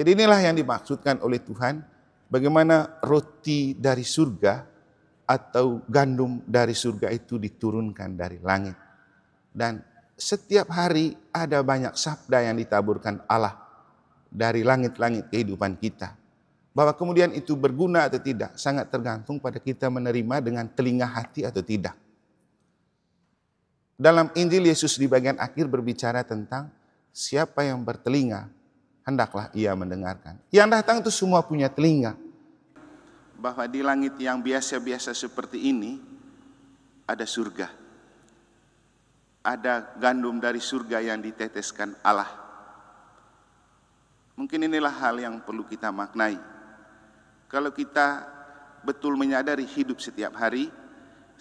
Jadi inilah yang dimaksudkan oleh Tuhan, bagaimana roti dari surga atau gandum dari surga itu diturunkan dari langit. Dan setiap hari ada banyak sabda yang ditaburkan Allah dari langit-langit kehidupan kita. Bahwa kemudian itu berguna atau tidak, sangat tergantung pada kita menerima dengan telinga hati atau tidak. Dalam Injil Yesus di bagian akhir berbicara tentang siapa yang bertelinga, hendaklah ia mendengarkan. Yang datang itu semua punya telinga. Bahwa di langit yang biasa-biasa seperti ini, ada surga. Ada gandum dari surga yang diteteskan Allah. Mungkin inilah hal yang perlu kita maknai. Kalau kita betul menyadari hidup setiap hari,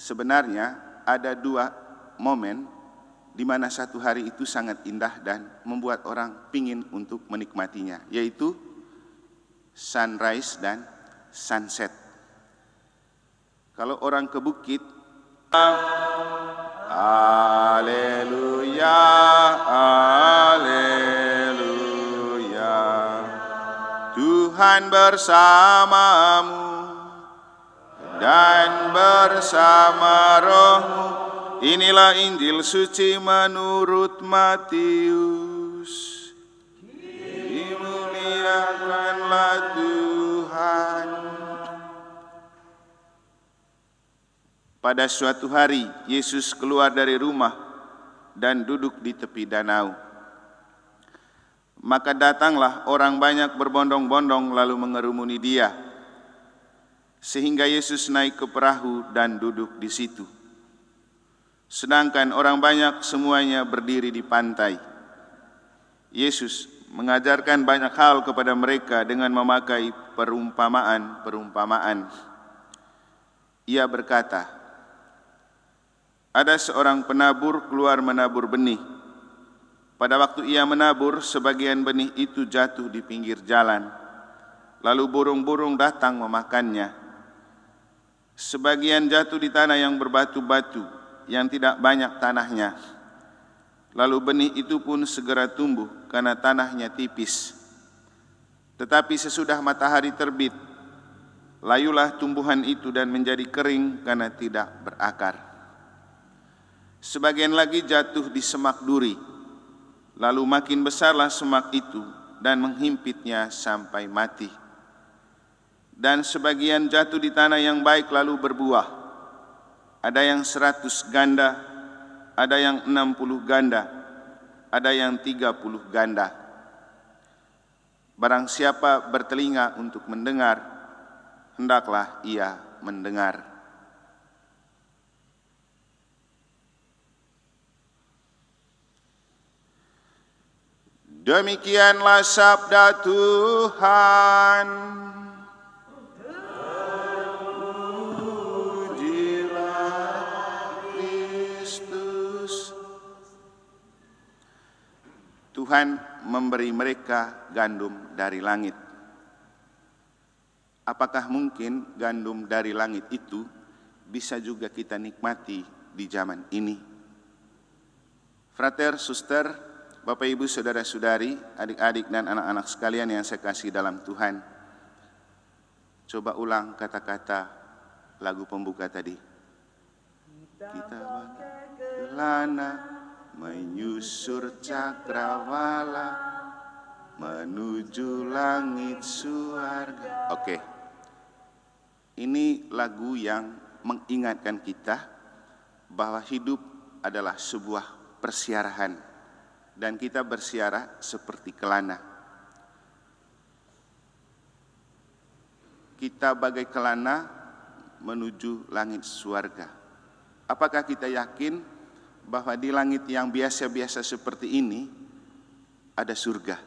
sebenarnya ada dua momen di mana satu hari itu sangat indah dan membuat orang pingin untuk menikmatinya, yaitu sunrise dan sunset. Kalau orang ke bukit, haleluya, haleluya, Tuhan bersamamu dan bersama rohmu. Inilah Injil suci menurut Matius. Dimuliakanlah Tuhan. Pada suatu hari, Yesus keluar dari rumah dan duduk di tepi danau. Maka datanglah orang banyak berbondong-bondong lalu mengerumuni dia. Sehingga Yesus naik ke perahu dan duduk di situ. Sedangkan orang banyak semuanya berdiri di pantai. Yesus mengajarkan banyak hal kepada mereka dengan memakai perumpamaan-perumpamaan. Ia berkata, ada seorang penabur keluar menabur benih. Pada waktu ia menabur, sebagian benih itu jatuh di pinggir jalan. Lalu burung-burung datang memakannya. Sebagian jatuh di tanah yang berbatu-batu, yang tidak banyak tanahnya. Lalu benih itu pun segera tumbuh karena tanahnya tipis. Tetapi sesudah matahari terbit, layulah tumbuhan itu dan menjadi kering karena tidak berakar. Sebagian lagi jatuh di semak duri, lalu makin besarlah semak itu dan menghimpitnya sampai mati. Dan sebagian jatuh di tanah yang baik lalu berbuah. Ada yang 100 ganda, ada yang 60 ganda, ada yang 30 ganda. Barang siapa bertelinga untuk mendengar, hendaklah ia mendengar. Demikianlah sabda Tuhan. Tuhan memberi mereka gandum dari langit. Apakah mungkin gandum dari langit itu bisa juga kita nikmati di zaman ini? Frater, suster, Bapak Ibu, saudara-saudari, adik-adik dan anak-anak sekalian yang saya kasih dalam Tuhan. Coba ulang kata-kata lagu pembuka tadi. Kita pakai celana menyusur cakrawala menuju langit surga. Oke. Ini lagu yang mengingatkan kita bahwa hidup adalah sebuah persiarahan dan kita bersiarah seperti kelana. Kita bagai kelana menuju langit surga. Apakah kita yakin bahwa di langit yang biasa-biasa seperti ini ada surga?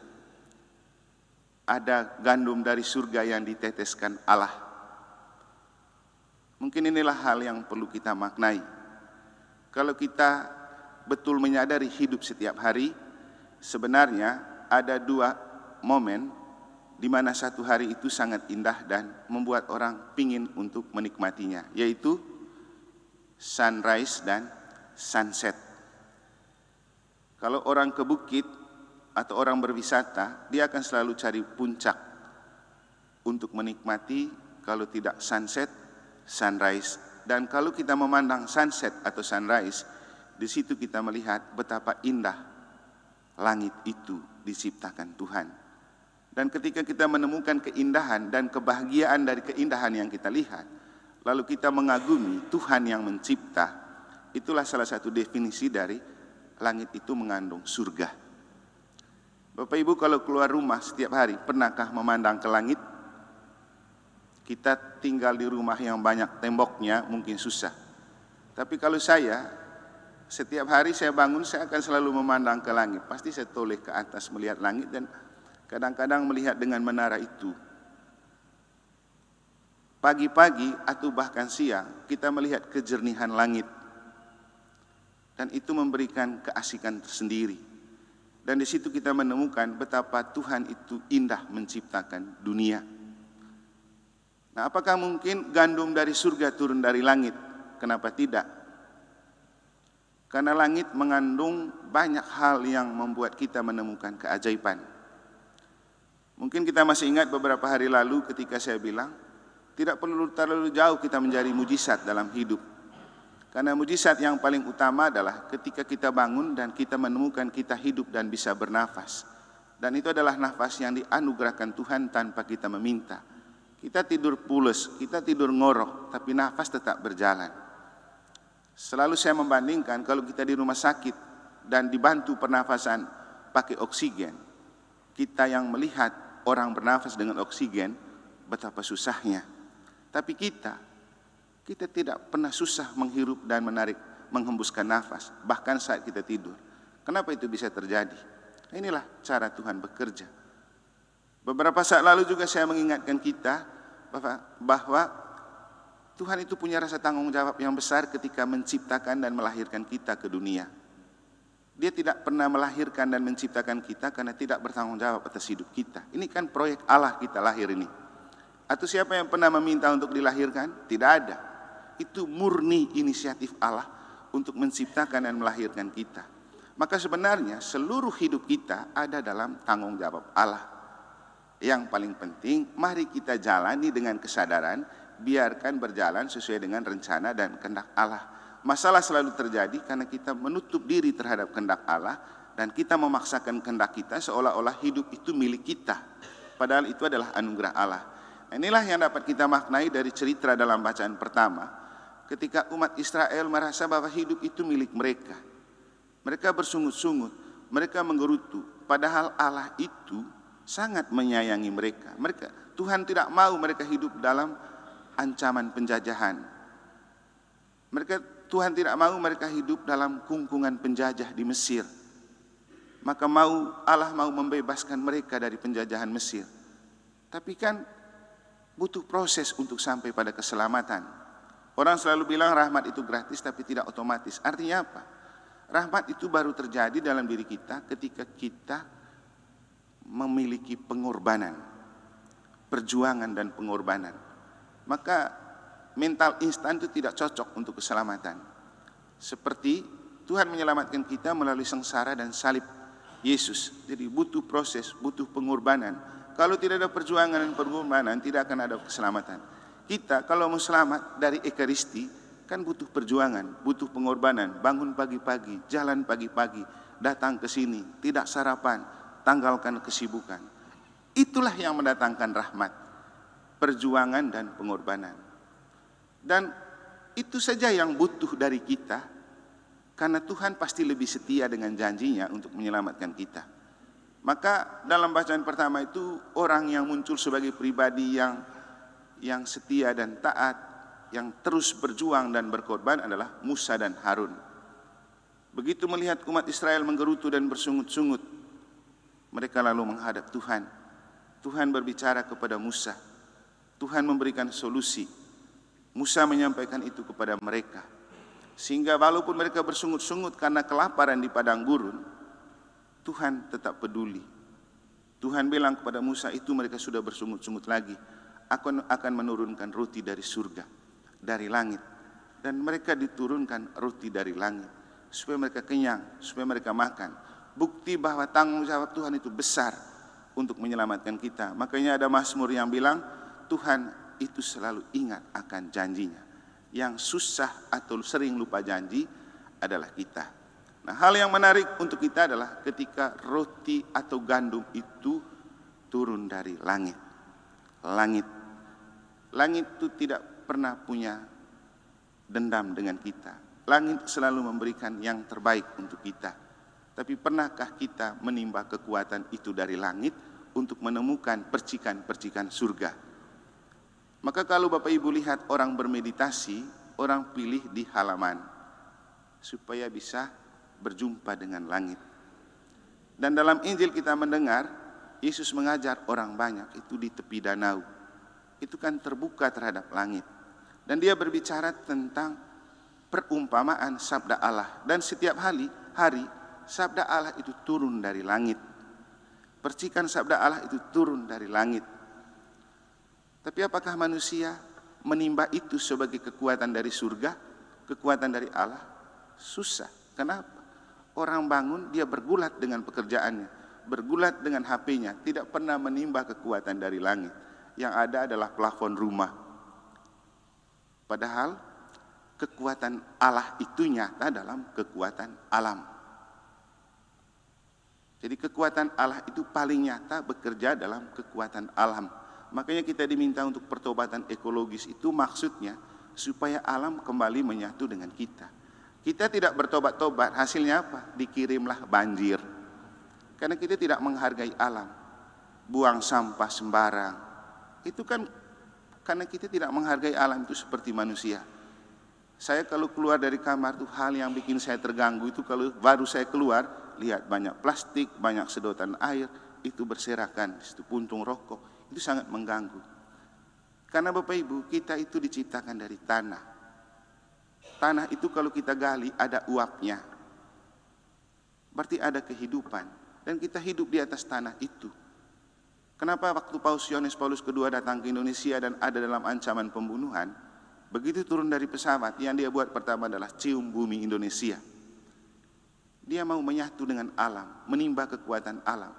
Ada gandum dari surga yang diteteskan Allah. Mungkin inilah hal yang perlu kita maknai. Kalau kita betul menyadari hidup setiap hari, sebenarnya ada dua momen di mana satu hari itu sangat indah dan membuat orang pingin untuk menikmatinya, yaitu sunrise dan sunset. Kalau orang ke bukit, atau orang berwisata, dia akan selalu cari puncak untuk menikmati, kalau tidak sunset, sunrise. Dan kalau kita memandang sunset atau sunrise, di situ kita melihat betapa indah langit itu diciptakan Tuhan. Dan ketika kita menemukan keindahan dan kebahagiaan dari keindahan yang kita lihat, lalu kita mengagumi Tuhan yang mencipta, itulah salah satu definisi dari langit itu mengandung surga. Bapak Ibu, kalau keluar rumah setiap hari, pernahkah memandang ke langit? Kita tinggal di rumah yang banyak temboknya, mungkin susah. Tapi kalau saya, setiap hari saya bangun, saya akan selalu memandang ke langit. Pasti saya toleh ke atas melihat langit, dan kadang-kadang melihat dengan menara itu. Pagi-pagi atau bahkan siang, kita melihat kejernihan langit. Dan itu memberikan keasikan tersendiri. Dan di situ kita menemukan betapa Tuhan itu indah menciptakan dunia. Nah, apakah mungkin gandum dari surga turun dari langit? Kenapa tidak? Karena langit mengandung banyak hal yang membuat kita menemukan keajaiban. Mungkin kita masih ingat beberapa hari lalu ketika saya bilang, tidak perlu terlalu jauh kita mencari mujizat dalam hidup. Karena mujizat yang paling utama adalah ketika kita bangun dan kita menemukan kita hidup dan bisa bernafas. Dan itu adalah nafas yang dianugerahkan Tuhan tanpa kita meminta. Kita tidur pules, kita tidur ngorok, tapi nafas tetap berjalan. Selalu saya membandingkan kalau kita di rumah sakit dan dibantu pernafasan pakai oksigen, kita yang melihat orang bernafas dengan oksigen, betapa susahnya. Tapi kita tidak pernah susah menghirup dan menarik, menghembuskan nafas, bahkan saat kita tidur. Kenapa itu bisa terjadi? Inilah cara Tuhan bekerja. Beberapa saat lalu juga saya mengingatkan kita bahwa Tuhan itu punya rasa tanggung jawab yang besar ketika menciptakan dan melahirkan kita ke dunia. Dia tidak pernah melahirkan dan menciptakan kita karena tidak bertanggung jawab atas hidup kita. Ini kan proyek Allah kita lahir ini. Atau siapa yang pernah meminta untuk dilahirkan? Tidak ada. Itu murni inisiatif Allah untuk menciptakan dan melahirkan kita. Maka sebenarnya seluruh hidup kita ada dalam tanggung jawab Allah. Yang paling penting, mari kita jalani dengan kesadaran, biarkan berjalan sesuai dengan rencana dan kehendak Allah. Masalah selalu terjadi karena kita menutup diri terhadap kehendak Allah, dan kita memaksakan kehendak kita seolah-olah hidup itu milik kita. Padahal itu adalah anugerah Allah. Inilah yang dapat kita maknai dari cerita dalam bacaan pertama, ketika umat Israel merasa bahwa hidup itu milik mereka. Mereka bersungut-sungut, mereka menggerutu, padahal Allah itu sangat menyayangi mereka. Tuhan tidak mau mereka hidup dalam ancaman penjajahan. Tuhan tidak mau mereka hidup dalam kungkungan penjajah di Mesir. Maka Allah mau membebaskan mereka dari penjajahan Mesir. Tapi kan butuh proses untuk sampai pada keselamatan. Orang selalu bilang rahmat itu gratis tapi tidak otomatis. Artinya apa? Rahmat itu baru terjadi dalam diri kita ketika kita memiliki pengorbanan, perjuangan dan pengorbanan. Maka mental instan itu tidak cocok untuk keselamatan. Seperti Tuhan menyelamatkan kita melalui sengsara dan salib Yesus. Jadi butuh proses, butuh pengorbanan. Kalau tidak ada perjuangan dan pengorbanan, tidak akan ada keselamatan. Kita kalau mau selamat dari Ekaristi, kan butuh perjuangan, butuh pengorbanan. Bangun pagi-pagi, jalan pagi-pagi, datang ke sini, tidak sarapan, tanggalkan kesibukan. Itulah yang mendatangkan rahmat, perjuangan dan pengorbanan. Dan itu saja yang butuh dari kita, karena Tuhan pasti lebih setia dengan janjinya untuk menyelamatkan kita. Maka dalam bacaan pertama itu, orang yang muncul sebagai pribadi yang setia dan taat, yang terus berjuang dan berkorban adalah Musa dan Harun. Begitu melihat umat Israel menggerutu dan bersungut-sungut, mereka lalu menghadap Tuhan. Tuhan berbicara kepada Musa. Tuhan memberikan solusi. Musa menyampaikan itu kepada mereka. Sehingga walaupun mereka bersungut-sungut karena kelaparan di padang gurun, Tuhan tetap peduli. Tuhan bilang kepada Musa, itu mereka sudah bersungut-sungut lagi. Aku akan menurunkan roti dari surga, dari langit. Dan mereka diturunkan roti dari langit. Supaya mereka kenyang, supaya mereka makan. bukti bahwa tanggung jawab Tuhan itu besar untuk menyelamatkan kita. Makanya ada Mazmur yang bilang, Tuhan itu selalu ingat akan janjinya. Yang susah atau sering lupa janji adalah kita. Nah, hal yang menarik untuk kita adalah ketika roti atau gandum itu turun dari langit. Langit itu tidak pernah punya dendam dengan kita. Langit selalu memberikan yang terbaik untuk kita. Tapi pernahkah kita menimba kekuatan itu dari langit untuk menemukan percikan-percikan surga? Maka kalau Bapak Ibu lihat orang bermeditasi, orang pilih di halaman supaya bisa berjumpa dengan langit. Dan dalam Injil kita mendengar Yesus mengajar orang banyak itu di tepi danau. Itu kan terbuka terhadap langit. Dan dia berbicara tentang perumpamaan sabda Allah. Dan setiap hari sabda Allah itu turun dari langit. Percikan sabda Allah itu turun dari langit. Tapi apakah manusia menimba itu sebagai kekuatan dari surga, kekuatan dari Allah? Susah. Kenapa? Orang bangun, dia bergulat dengan pekerjaannya, bergulat dengan HP-nya, tidak pernah menimba kekuatan dari langit. Yang ada adalah plafon rumah. Padahal kekuatan Allah itu nyata dalam kekuatan alam. Jadi kekuatan Allah itu paling nyata bekerja dalam kekuatan alam. Makanya kita diminta untuk pertobatan ekologis, itu maksudnya supaya alam kembali menyatu dengan kita. Kita tidak bertobat-tobat, hasilnya apa? Dikirimlah banjir. Karena kita tidak menghargai alam. Buang sampah sembarang. Itu kan karena kita tidak menghargai alam itu seperti manusia. Saya kalau keluar dari kamar tuh hal yang bikin saya terganggu itu kalau baru saya keluar, lihat banyak plastik, banyak sedotan air, itu berserakan, itu puntung rokok, itu sangat mengganggu. Karena Bapak Ibu, kita itu diciptakan dari tanah. Tanah itu kalau kita gali ada uapnya. Berarti ada kehidupan. Dan kita hidup di atas tanah itu. Kenapa waktu Paus Yohanes Paulus II datang ke Indonesia dan ada dalam ancaman pembunuhan, begitu turun dari pesawat, yang dia buat pertama adalah cium bumi Indonesia. Dia mau menyatu dengan alam, menimba kekuatan alam.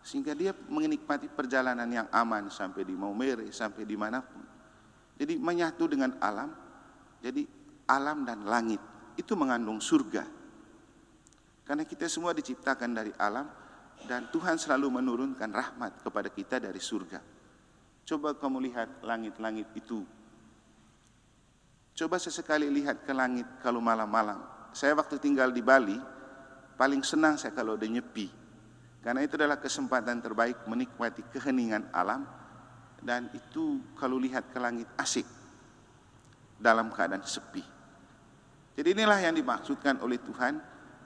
Sehingga dia menikmati perjalanan yang aman sampai di Maumere, sampai dimanapun. Jadi menyatu dengan alam, jadi alam dan langit, itu mengandung surga. Karena kita semua diciptakan dari alam, dan Tuhan selalu menurunkan rahmat kepada kita dari surga. Coba kamu lihat langit-langit itu. Coba sesekali lihat ke langit kalau malam-malam. Saya waktu tinggal di Bali, paling senang saya kalau udah nyepi. Karena itu adalah kesempatan terbaik menikmati keheningan alam. Dan itu kalau lihat ke langit asik. Dalam keadaan sepi. Jadi inilah yang dimaksudkan oleh Tuhan.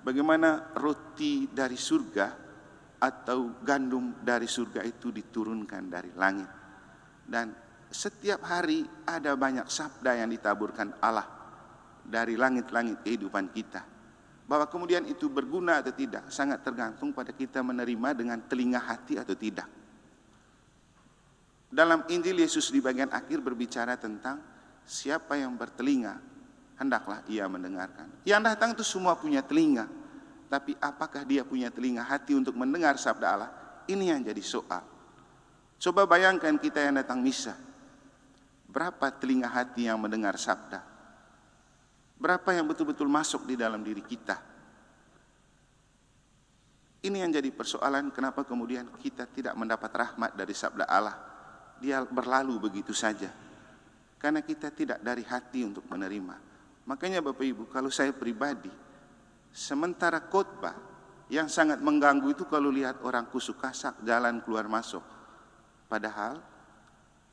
Bagaimana roti dari surga atau gandum dari surga itu diturunkan dari langit. Dan setiap hari ada banyak sabda yang ditaburkan Allah dari langit-langit kehidupan kita. Bahwa kemudian itu berguna atau tidak sangat tergantung pada kita menerima dengan telinga hati atau tidak. Dalam Injil Yesus di bagian akhir berbicara tentang siapa yang bertelinga hendaklah ia mendengarkan. Yang datang itu semua punya telinga. Tapi apakah dia punya telinga hati untuk mendengar sabda Allah? Ini yang jadi soal. Coba bayangkan kita yang datang misa. Berapa telinga hati yang mendengar sabda? Berapa yang betul-betul masuk di dalam diri kita? Ini yang jadi persoalan kenapa kemudian kita tidak mendapat rahmat dari sabda Allah. Dia berlalu begitu saja. Karena kita tidak dari hati untuk menerima. Makanya Bapak Ibu, kalau saya pribadi, sementara khotbah yang sangat mengganggu itu kalau lihat orang kusuk kasak jalan keluar masuk. Padahal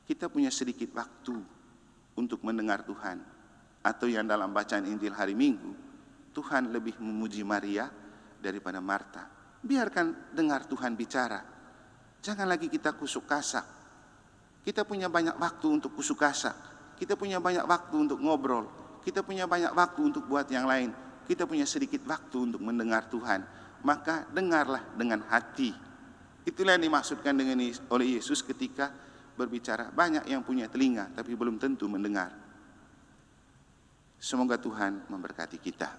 kita punya sedikit waktu untuk mendengar Tuhan. Atau yang dalam bacaan Injil hari Minggu, Tuhan lebih memuji Maria daripada Marta. Biarkan dengar Tuhan bicara. Jangan lagi kita kusuk kasak. Kita punya banyak waktu untuk kusuk kasak. Kita punya banyak waktu untuk ngobrol. Kita punya banyak waktu untuk buat yang lain. Kita punya sedikit waktu untuk mendengar Tuhan. Maka dengarlah dengan hati. Itulah yang dimaksudkan oleh Yesus ketika berbicara. Banyak yang punya telinga tapi belum tentu mendengar. Semoga Tuhan memberkati kita.